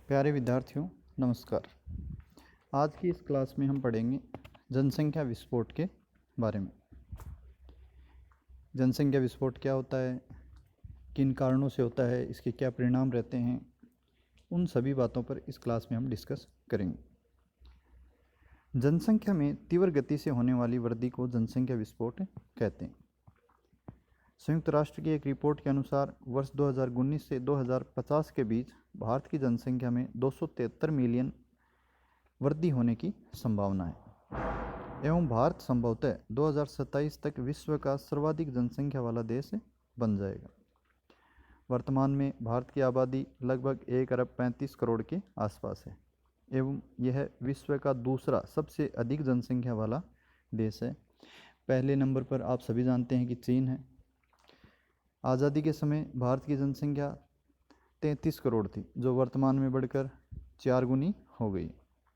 प्यारे विद्यार्थियों, नमस्कार। आज की इस क्लास में हम पढ़ेंगे जनसंख्या विस्फोट के बारे में। जनसंख्या विस्फोट क्या होता है, किन कारणों से होता है, इसके क्या परिणाम रहते हैं, उन सभी बातों पर इस क्लास में हम डिस्कस करेंगे। जनसंख्या में तीव्र गति से होने वाली वृद्धि को जनसंख्या विस्फोट कहते हैं। संयुक्त राष्ट्र की एक रिपोर्ट के अनुसार वर्ष 2019 से 2050 के बीच भारत की जनसंख्या में 273 मिलियन वृद्धि होने की संभावना है एवं भारत संभवतः 2027 तक विश्व का सर्वाधिक जनसंख्या वाला देश बन जाएगा। वर्तमान में भारत की आबादी लगभग 1 अरब 35 करोड़ के आसपास है एवं यह विश्व का दूसरा सबसे अधिक जनसंख्या वाला देश है। पहले नंबर पर आप सभी जानते हैं कि चीन है। आज़ादी के समय भारत की जनसंख्या 33 करोड़ थी, जो वर्तमान में बढ़कर 4 गुनी हो गई।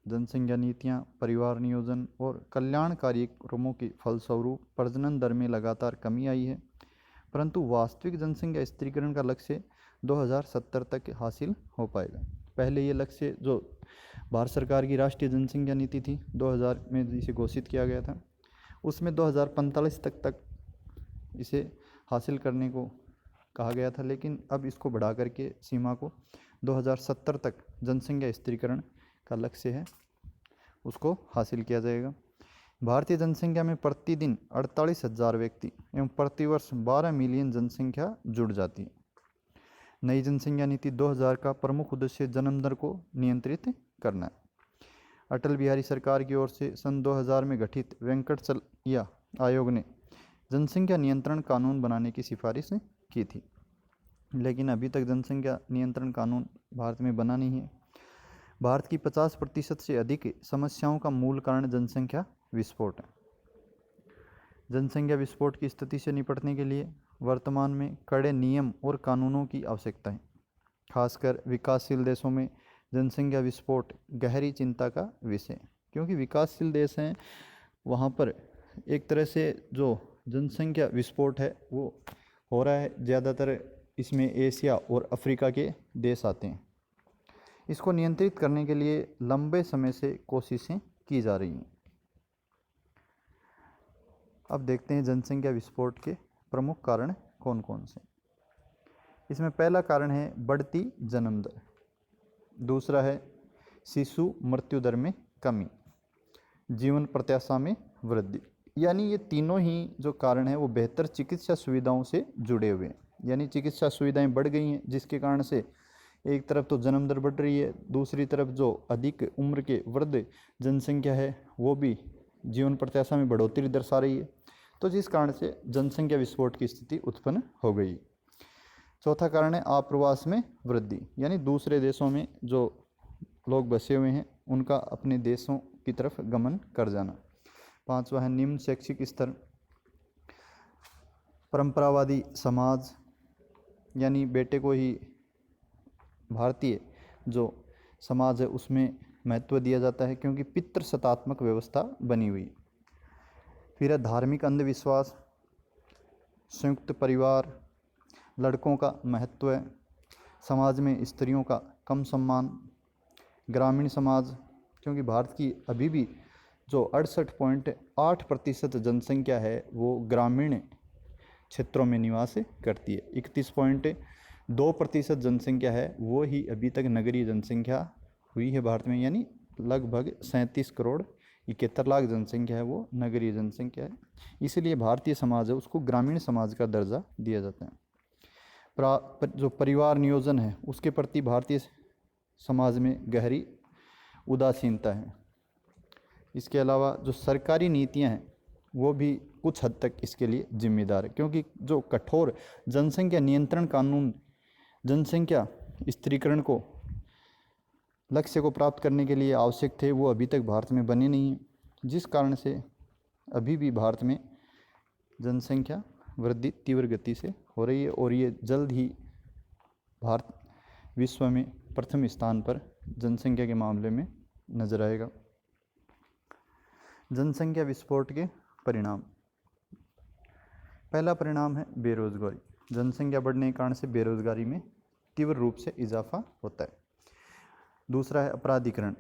जनसंख्या नीतियाँ, परिवार नियोजन और कल्याण कार्यक्रमों के फलस्वरूप प्रजनन दर में लगातार कमी आई है, परंतु वास्तविक जनसंख्या स्थिरीकरण का लक्ष्य 2070 तक हासिल हो पाएगा। पहले ये लक्ष्य जो भारत सरकार की राष्ट्रीय जनसंख्या नीति थी 2000 में जिसे घोषित किया गया था, उसमें 2045 तक इसे हासिल करने को कहा गया था, लेकिन अब इसको बढ़ा करके सीमा को 2070 तक जनसंख्या स्थिरीकरण का लक्ष्य है, उसको हासिल किया जाएगा। भारतीय जनसंख्या में प्रतिदिन 48,000 व्यक्ति एवं प्रतिवर्ष 12 मिलियन जनसंख्या जुड़ जाती है। नई जनसंख्या नीति 2000 का प्रमुख उद्देश्य जन्म दर को नियंत्रित करना है। अटल बिहारी सरकार की ओर से सन 2000 में गठित वेंकटचलैया आयोग ने जनसंख्या नियंत्रण कानून बनाने की सिफारिश की थी, लेकिन अभी तक जनसंख्या नियंत्रण कानून भारत में बना नहीं है। भारत की 50% से अधिक समस्याओं का मूल कारण जनसंख्या विस्फोट है। जनसंख्या विस्फोट की स्थिति से निपटने के लिए वर्तमान में कड़े नियम और कानूनों की आवश्यकता है। खासकर विकासशील देशों में जनसंख्या विस्फोट गहरी चिंता का विषय है, क्योंकि विकासशील देश हैं, वहाँ पर एक तरह से जो जनसंख्या विस्फोट है वो हो रहा है। ज़्यादातर इसमें एशिया और अफ्रीका के देश आते हैं। इसको नियंत्रित करने के लिए लंबे समय से कोशिशें की जा रही हैं। अब देखते हैं जनसंख्या विस्फोट के प्रमुख कारण कौन कौन से। इसमें पहला कारण है बढ़ती जन्म दर, दूसरा है शिशु मृत्यु दर में कमी, जीवन प्रत्याशा में वृद्धि। यानी ये तीनों ही जो कारण हैं वो बेहतर चिकित्सा सुविधाओं से जुड़े हुए हैं। यानी चिकित्सा सुविधाएं बढ़ गई हैं, जिसके कारण से एक तरफ तो जन्म दर बढ़ रही है, दूसरी तरफ जो अधिक उम्र के वृद्ध जनसंख्या है वो भी जीवन प्रत्याशा में बढ़ोतरी दर्शा रही है, तो जिस कारण से जनसंख्या विस्फोट की स्थिति उत्पन्न हो गई। चौथा कारण है आप्रवास में वृद्धि, यानी दूसरे देशों में जो लोग बसे हुए हैं उनका अपने देशों की तरफ गमन कर जाना। पांचवा है निम्न शैक्षिक स्तर, परंपरावादी समाज, यानी बेटे को ही भारतीय जो समाज है उसमें महत्व दिया जाता है, क्योंकि पितृसत्तात्मक व्यवस्था बनी हुई। फिर है धार्मिक अंधविश्वास, संयुक्त परिवार, लड़कों का महत्व है, समाज में स्त्रियों का कम सम्मान, ग्रामीण समाज, क्योंकि भारत की अभी भी जो 68.8% जनसंख्या है वो ग्रामीण क्षेत्रों में निवास करती है। 31.2% जनसंख्या है वो ही अभी तक नगरीय जनसंख्या हुई है भारत में, यानी लगभग 37 करोड़ 71 लाख जनसंख्या है वो नगरीय जनसंख्या है। इसलिए भारतीय समाज है उसको ग्रामीण समाज का दर्जा दिया जाता है। जो परिवार नियोजन है उसके प्रति भारतीय समाज में गहरी उदासीनता है। इसके अलावा जो सरकारी नीतियां हैं वो भी कुछ हद तक इसके लिए जिम्मेदार है, क्योंकि जो कठोर जनसंख्या नियंत्रण कानून जनसंख्या स्थिरीकरण को लक्ष्य को प्राप्त करने के लिए आवश्यक थे वो अभी तक भारत में बने नहीं हैं, जिस कारण से अभी भी भारत में जनसंख्या वृद्धि तीव्र गति से हो रही है और ये जल्द ही भारत विश्व में प्रथम स्थान पर जनसंख्या के मामले में नजर आएगा। जनसंख्या विस्फोट के परिणाम। पहला परिणाम है बेरोजगारी। जनसंख्या बढ़ने के कारण से बेरोजगारी में तीव्र रूप से इजाफा होता है। दूसरा है अपराधीकरण,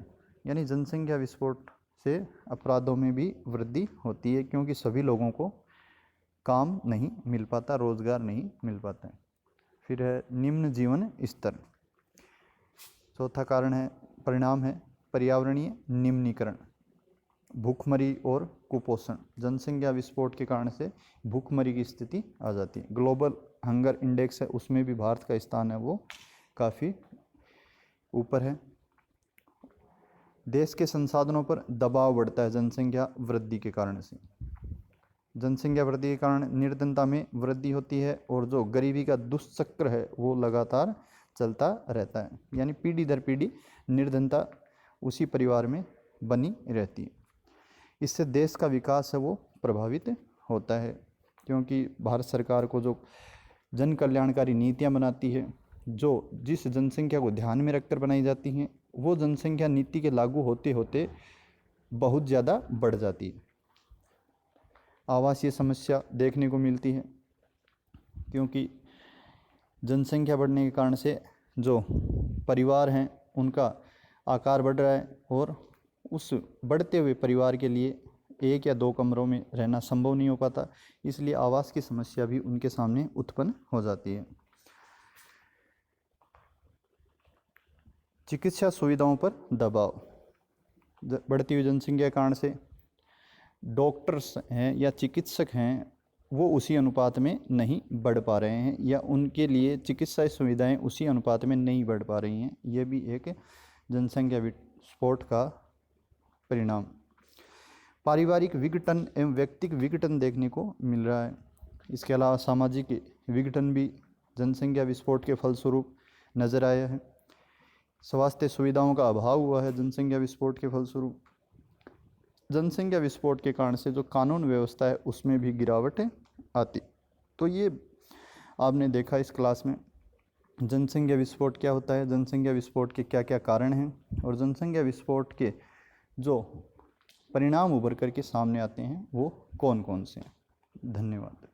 यानी जनसंख्या विस्फोट से अपराधों में भी वृद्धि होती है, क्योंकि सभी लोगों को काम नहीं मिल पाता, रोजगार नहीं मिल पाता है। फिर है निम्न जीवन स्तर। चौथा कारण है, परिणाम है पर्यावरणीय निम्नीकरण, भूखमरी और कुपोषण। जनसंख्या विस्फोट के कारण से भूखमरी की स्थिति आ जाती है। ग्लोबल हंगर इंडेक्स है, उसमें भी भारत का स्थान है वो काफ़ी ऊपर है। देश के संसाधनों पर दबाव बढ़ता है जनसंख्या वृद्धि के कारण से। जनसंख्या वृद्धि के कारण निर्धनता में वृद्धि होती है, और जो गरीबी का दुष्चक्र है वो लगातार चलता रहता है, यानी पीढ़ी दर पीढ़ी निर्धनता उसी परिवार में बनी रहती है। इससे देश का विकास है वो प्रभावित होता है, क्योंकि भारत सरकार को जो जन कल्याणकारी नीतियाँ बनाती है, जो जिस जनसंख्या को ध्यान में रखकर बनाई जाती हैं, वो जनसंख्या नीति के लागू होते होते बहुत ज़्यादा बढ़ जाती है। आवासीय समस्या देखने को मिलती है, क्योंकि जनसंख्या बढ़ने के कारण से जो परिवार हैं उनका आकार बढ़ रहा है, और उस बढ़ते हुए परिवार के लिए 1 या 2 कमरों में रहना संभव नहीं हो पाता, इसलिए आवास की समस्या भी उनके सामने उत्पन्न हो जाती है। चिकित्सा सुविधाओं पर दबाव। बढ़ती हुई जनसंख्या के कारण से डॉक्टर्स हैं या चिकित्सक हैं वो उसी अनुपात में नहीं बढ़ पा रहे हैं, या उनके लिए चिकित्सा सुविधाएं उसी अनुपात में नहीं बढ़ पा रही हैं। ये भी एक जनसंख्या विस्फोट का परिणाम। पारिवारिक विघटन एवं व्यक्तिगत विघटन देखने को मिल रहा है। इसके अलावा सामाजिक विघटन भी जनसंख्या विस्फोट के फलस्वरूप नजर आया है। स्वास्थ्य सुविधाओं का अभाव हुआ है जनसंख्या विस्फोट के फलस्वरूप। जनसंख्या विस्फोट के कारण से जो कानून व्यवस्था है उसमें भी गिरावट आती। तो ये आपने देखा इस क्लास में जनसंख्या विस्फोट क्या होता है, जनसंख्या विस्फोट के क्या क्या कारण हैं, और जनसंख्या विस्फोट के जो परिणाम उभर करके सामने आते हैं वो कौन कौन से हैं। धन्यवाद।